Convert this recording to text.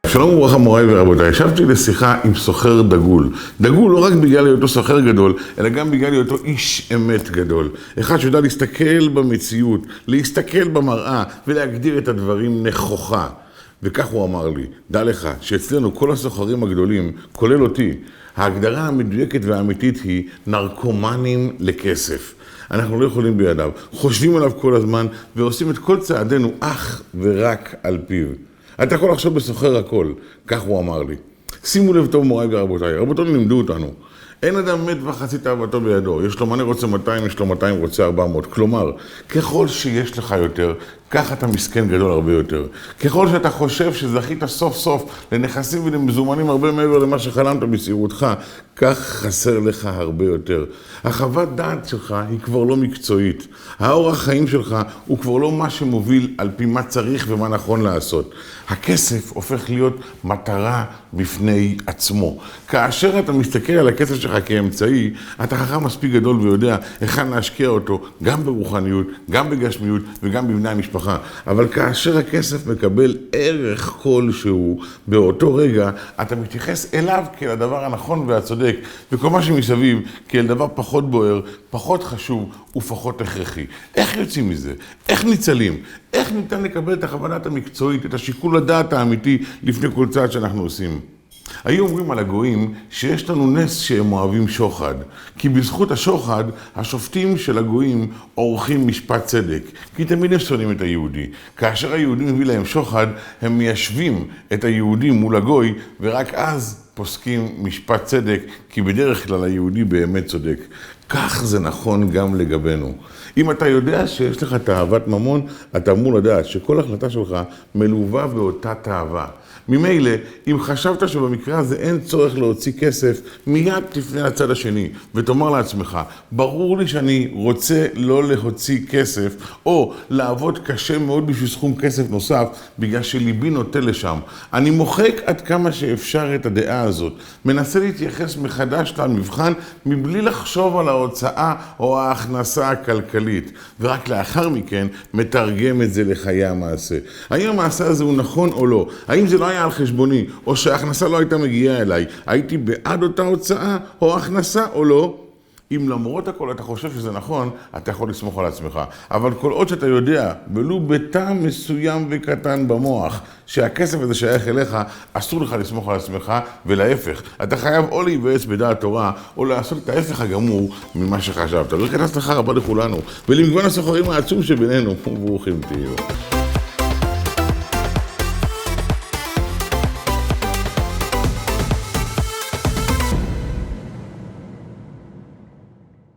שלום וברכה מוריי ורבותיי, ישבתי לשיחה עם סוחר דגול. דגול לא רק בגלל היותו סוחר גדול, אלא גם בגלל היותו איש אמת גדול. אחד שיודע להסתכל במציאות, להסתכל במראה ולהגדיר את הדברים נכוחה. וכך הוא אמר לי, דע לך שאצלנו כל הסוחרים הגדולים, כולל אותי, ההגדרה המדויקת והאמיתית היא נרקומנים לכסף. אנחנו לא יכולים בידיו, חושבים עליו כל הזמן ועושים את כל צעדינו אך ורק על פיו. אתה יכול לחשוב בסוחר הכל, כך הוא אמר לי. שימו לב טוב מוריי ורבותיי, רבותינו לימדו אותנו. אין אדם מת וחצי תאוותו בידו, יש לו מנה רוצה 200, יש לו 200 רוצה 400. כלומר, ככל שיש לך יותר, כך אתה מסכן גדול הרבה יותר. ככל שאתה חושב שזכית סוף סוף לנכסים ולמזומנים הרבה מעבר למה שחלמת בצעירותך, כך חסר לך הרבה יותר. החוות דעת שלך היא כבר לא מקצועית. האורח חיים שלך הוא כבר לא מה שמוביל על פי מה צריך ומה נכון לעשות. הכסף הופך להיות מטרה בפני עצמו. כאשר אתה מסתכל על הכסף שלך כאמצעי, אתה חכם מספיק גדול ויודע היכן להשקיע אותו, גם ברוחניות, גם בגשמיות וגם בבני המשפחה. אבל כאשר הכסף מקבל ערך כלשהו, באותו רגע אתה מתייחס אליו כאל הדבר הנכון והצודק, וכל מה שמסביב כאל דבר פחות בוער, פחות חשוב ופחות הכרחי. איך יוצאים מזה? איך ניצלים? איך ניתן לקבל את החוות דעת המקצועית, את השיקול הדעת האמיתי לפני כל צעד שאנחנו עושים? היו אומרים על הגויים שיש לנו נס שהם אוהבים שוחד, כי בזכות השוחד השופטים של הגויים עורכים משפט צדק, כי תמיד הם שונאים את היהודי. כאשר היהודים מביא להם שוחד, הם מיישבים את היהודים מול הגוי, ורק אז פוסקים משפט צדק, כי בדרך כלל היהודי באמת צודק. כך זה נכון גם לגבינו. אם אתה יודע שיש לך תאוות ממון, אתה אמור לדעת שכל החלטה שלך מלווה באותה תאווה. ממילא, אם חשבת שבמקרה הזה אין צורך להוציא כסף, מיד תפנה לצד השני ותאמר לעצמך, ברור לי שאני רוצה לא להוציא כסף או לעבוד קשה מאוד בשביל סכום כסף נוסף בגלל שליבי נוטה לשם. אני מוחק עד כמה שאפשר את הדעה הזאת, מנסה להתייחס מחדש למבחן מבלי לחשוב על ההוצאה או ההכנסה הכלכלית, ורק לאחר מכן מתרגם את זה לחיי המעשה. האם המעשה הזה הוא נכון או לא? האם זה לא היה על חשבוני, או שההכנסה לא הייתה מגיעה אליי? הייתי בעד אותה הוצאה או הכנסה או לא? אם למרות הכל אתה חושב שזה נכון, אתה יכול לסמוך על עצמך. אבל כל עוד שאתה יודע, ולו בטעם מסוים וקטן במוח, שהכסף הזה שייך אליך, אסור לך לסמוך על עצמך, ולהפך. אתה חייב או להיוועץ בדעת תורה, או לעשות את ההפך הגמור ממה שחשבת. וכן הצלחה רבה לכולנו, ולמגוון הסוחרים העצום שבינינו, וברוכים תהיו.